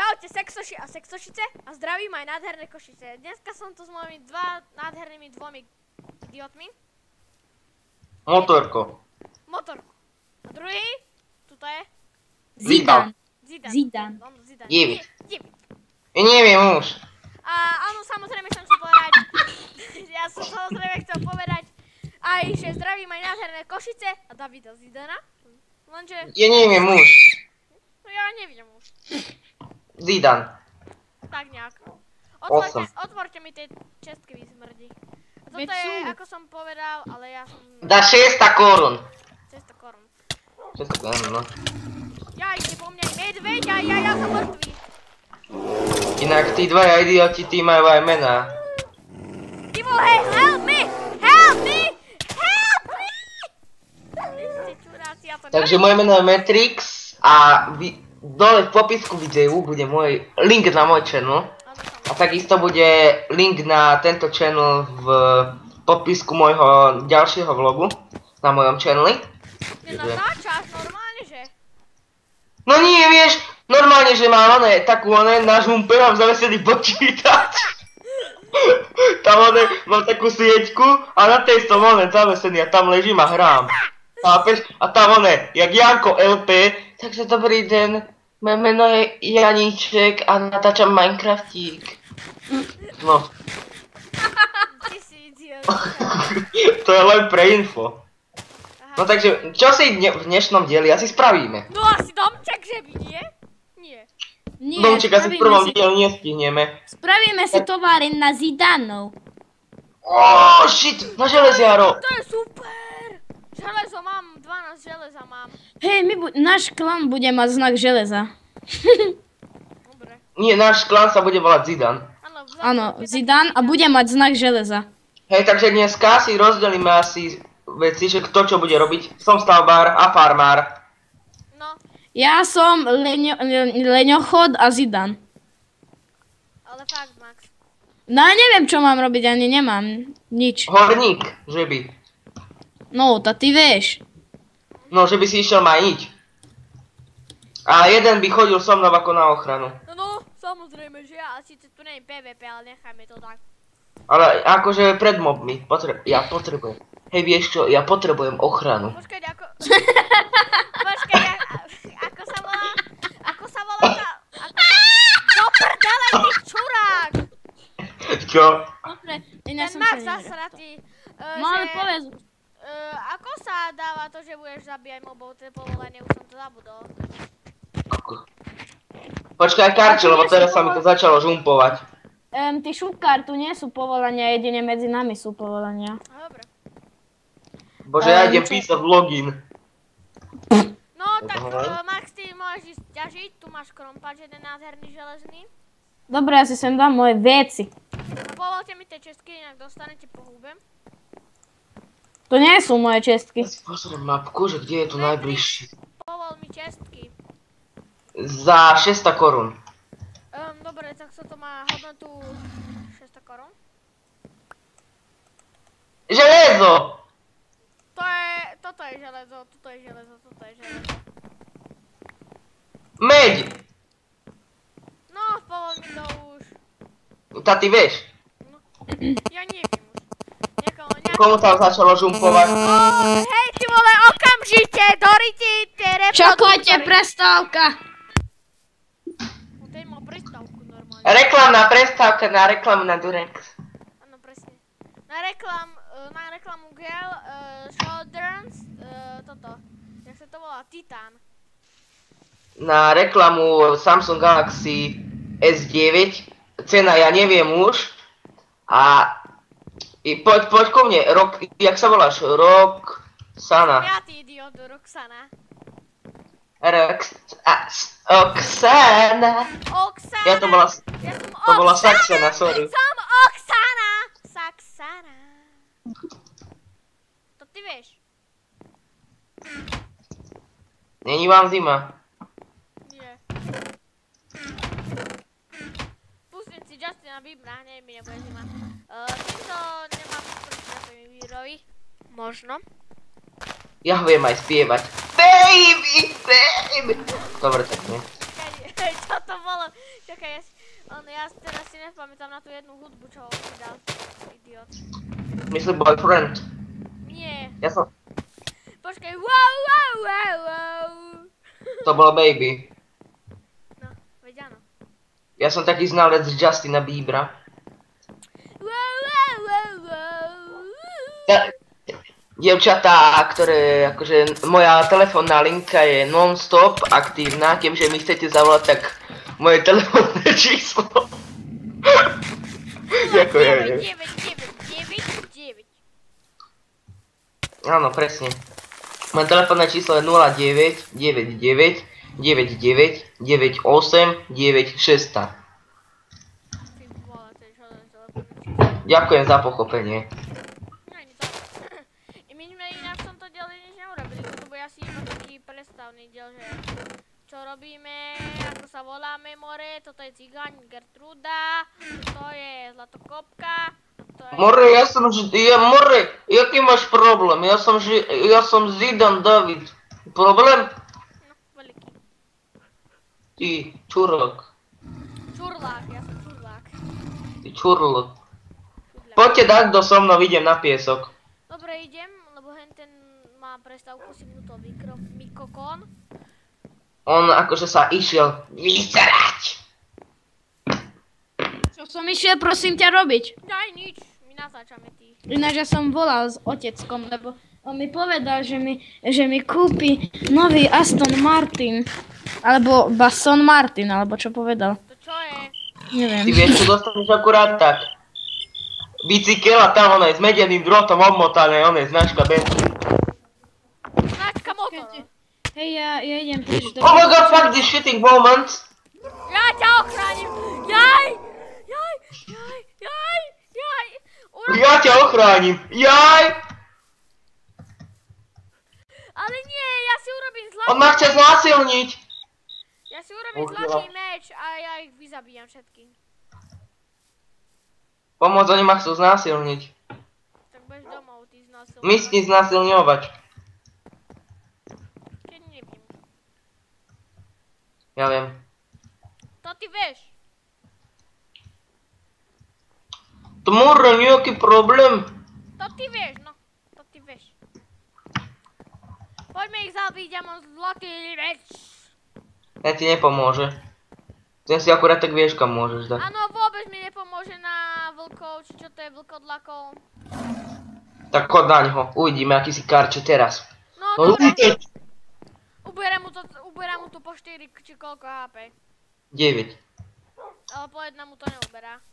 Čaute sexoši a sexošice a zdravím aj nádherné košice. Dneska som tu s mojimi nádhernými dvomi idiotmi. Motorko. Motorku. A druhý? Tuto je? Zidane. Zidane. David. Ja neviem už. A áno, samozrejme som chcel povedať, ja som samozrejme chcel povedať aj, že zdravím aj nádherné Košice a Davida Zidana. Lenže... Ja neviem už. No ja neviem už. Zidane. Tak nejak. Otvorte mi tie čestky, vy smrdí. A toto je, ako som povedal, ale ja som... Dá 600 korún. 600 korún. 600 korún, no. Ja ide po mne medveď a ja som mŕtvý. Inak tí dvaja idioti, tí majú aj mená. Ty vole, help me! Help me! Help me! Ste čuráci, ja to Takže moje meno je Matrix a dole v popisku videu bude môj link na môj channel. A takisto bude link na tento channel v popisku môjho ďalšieho vlogu na mojom channeli. Nenatáčaš normálne, že? No nie, vieš, normálne, že mám takú na žumpe, mám zavesený počítač. Tam mám takú sieťku a na tej som zavesený a tam ležím a hrám. Chápeš? A tam jak Janko LP, takže dobrý deň, moje meno je Janíček a natáčam Minecraftík. No. Ty si idiot. To je len pre info. No takže, čo si v dnešnom dieli asi spravíme? No asi domček, že by nie? Nie. Nie, Domček asi v prvom dieli nestihneme. Spravíme si továren na Zidanov. Oh shit, na železiaro. To je super! Železo mám, 12 železa mám. Hej, náš klan bude mať znak železa. Dobre. Nie, náš klan sa bude volať Zidane. Áno, Zidane a bude mať znak železa. Hej, takže dneska si rozdelíme asi veci, že kto čo bude robiť. Som stavbár a farmár. No. Ja som leňochod a Zidane. Ale fakt, Max. No ja neviem, čo mám robiť, ani nemám nič. Horník, že by. No, to ty vieš. No, že by si išiel majiť. A jeden by chodil so mnou ako na ochranu. No, samozrejme, že ja síce tu nie je PvP, ale nechajme to tak. Ale akože pred mobmi. Ja potrebujem. Hej, vieš čo, ja potrebujem ochranu. Počkaj, ako sa volá? Ako sa volá tá... Do prdele, ty čurák! Čo? Dobre, Ten Max zasratý. No ale povedz. Ako sa dáva to, že budeš zabíjať mobov, to je povolenie, už som to zabudol. Počkaj, karči, lebo teraz sa mi to začalo žumpovať. Ty šupkár, tu nie sú povolania, jedine medzi nami sú povolania. Dobre. Bože, ja idem písať login. No tak, Max, ty môžeš ísť ťažiť, tu máš krompač, jeden nádherný železný. Dobre, ja si sem dám moje veci. A povolte mi tie čestky, inak dostanete po hube. To nie sú moje čestky. Ja si pozriem mapku, že kde je tu najbližší. Povol mi čestky. Za 600 korún. Dobre, tak sa to má hodnotu 600 korún. Železo! Toto je železo, toto je železo, toto je železo. Meď! No, povol mi to už. Tá ty vieš? No, ja neviem už. Komu tam začalo žumpovať? Hej, ty vole, okamžite, doriti tie reproduktory. Čakajte, prestávka. No, ten má prestávku normálne. Reklamná prestávka na reklamu na Durex. Áno, presne. Na reklamu gel, Shoulders, toto. Jak sa to volá? Titan. Na reklamu Samsung Galaxy S9. Cena ja neviem už. A poď ku mne, jak sa voláš? Roxana. Ja ty idiot, Roxana. Oksana. Oksana. Ja to bola Saxana, sorry. Som Oksana. Saxana. To ty vieš. Není vám zima. Nie. Pustím si Justina Biebera, hneď mi nebude zima. Týmto nemám proti na svojimi vírovi. Možno. Ja viem aj spievať. Baby, baby. Dobre, tak nie. Čo to bolo? bolo. Čakaj, ja teraz si nepamätám na tú jednu hudbu, čo on si dal. Idiot. Myslím boyfriend. Nie. Ja som... Počkaj, wow. To bolo baby. No, veď áno. Ja som taký znalec Justina Biebera. Wow. Dievčatá, ktoré, akože, moja telefónna linka je non-stop aktívna, keďže mi chcete zavolať, tak moje telefónne číslo. Ďakujem. 9. Áno, presne. Moje telefónne číslo je 09 99 99 98 96. Ďakujem za pochopenie. Predstavný diel, že čo robíme, ako sa voláme more, toto je Cigáň Gertruda, to je Zlatokopka, to je... More, More, jaký máš problém? Ja som Zidan David. Problém? No, veľký. Ty, čurlok. Čurlák, ja som čurlák. Ty čurlok. Poďte dať do so mnou, idem na piesok. Dobre, idem, lebo henten má prestávku si vnútol mikrofón. On akože sa išiel vysrať. Čo som išiel, prosím ťa, robiť? Daj nič, my natáčame tých. Ináč ja som volal s oteckom, lebo on mi povedal, že mi kúpi nový Aston Martin. Alebo Baston Martin, alebo čo povedal. To čo je? Neviem. Ty vieš, čo dostaneš akurát tak. Bicykel a tam ono je s medeným drotom obmotané, ono je značka benzín. Značka motor. Hej, ja idem tiež do... Oh my god, fuck this shitting moments. Ja ťa ochránim. Jaj. Ja ťa ochránim. Jaj. Ale nie, ja si urobím On ma chce znásilniť. Ja si urobím zlatý meč a ja ich vyzabíjam všetkých. Pomôcť, oni ma chcú znásilniť. Tak budeš domov, ty znásilňovač. Místny znásilňovač. Keď neviem. Ja viem. To ty vieš. To môže nejaký problém. To ty vieš, no. To ty vieš. Poďme ich zabiť, ja mám zlatý meč. Ja ti nepomôže. Ten si akurát tak vieš, kam môžeš dať. Áno, vôbec mi nepomôže na vlkov, či čo to je vlkodlakov. Tak chod na ňo, uvidíme, aký si karče teraz. No dobre. Uberám mu to po 4 či koľko HP. 9. Ale po jedna mu to neuberá.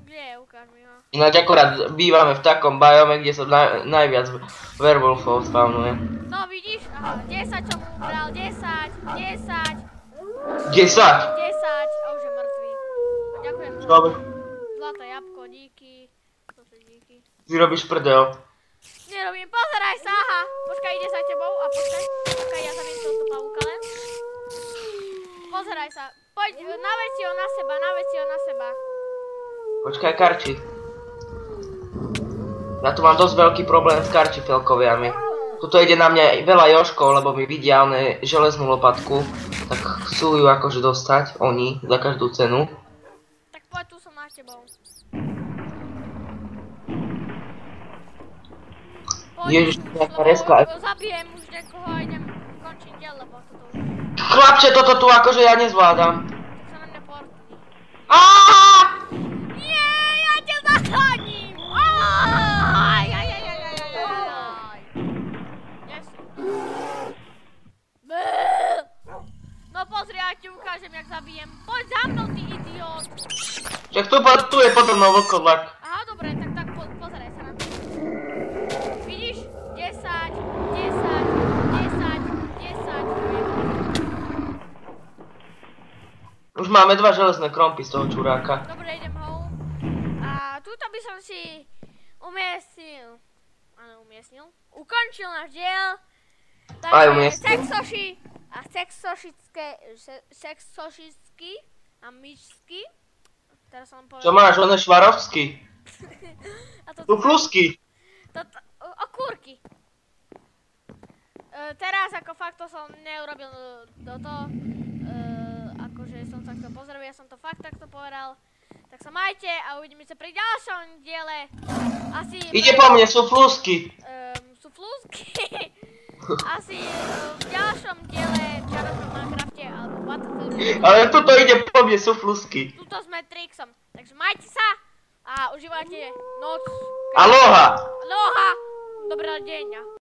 Kde je? Ukáž mi ho. Ináč akurát bývame v takom biome, kde sa najviac werewolfov spawnuje. No vidíš? Aha, 10 som mu ubral, 10. 10! A už je mŕtvý. Ďakujem. Dobre. Zlaté jabko, díky. To sú díky. Ty robíš prdel. Nerobím, pozeraj sa, aha. Počkaj, ide za tebou a počkaj, ja zaviem tohto pavúka len. Pozeraj sa, poď, naved si ho na seba. Počkaj, karči. Ja tu mám dosť veľký problém s karčifelkoviami. Tuto ide na mňa veľa jožkov, lebo mi vidia one železnú lopatku. Tak chcú ju akože dostať, oni, za každú cenu. Tak poď, tu som na tebou. Ježiš, nejaká reska. Zabijem už niekoho a idem končiť diel, lebo toto už... Chlapče, toto tu akože ja nezvládam. Tak sa na mňa portni. Aaaaaa! Nie, ja ťa zachránim! Aj! Nie si. No pozri, ja ti ukážem, jak zabijem. Poď za mnou, ty idiot! Však tu je potom na vlkodlak. Aha, dobre, tak pozeraj sa na to. Vidíš? 10. Už máme 2 železné krompy z toho čuráka. Dobre, idem ho. A tuto by som si umiestnil. Áno, umiestnil. Ukončil náš diel. Takže sexoši a sexošický a myšský. Teraz som povedal. Čo máš, on je švarovský. A toto... Tuflusky. Okúrky. teraz ako fakt to som neurobil do toho, akože som sa chcel pozrieť, ja som to fakt takto povedal. Tak sa majte a uvidíme sa pri ďalšom diele. Asi... Ide po mne, sú flusky. Sú flusky. Asi v ďalšom diele Čarovnom Minecrafte alebo Battlefield. Ale tuto ide po mne, sú flusky. Tuto sme Trixom. Takže majte sa a užívajte noc. Aloha! Aloha! Dobrý deň.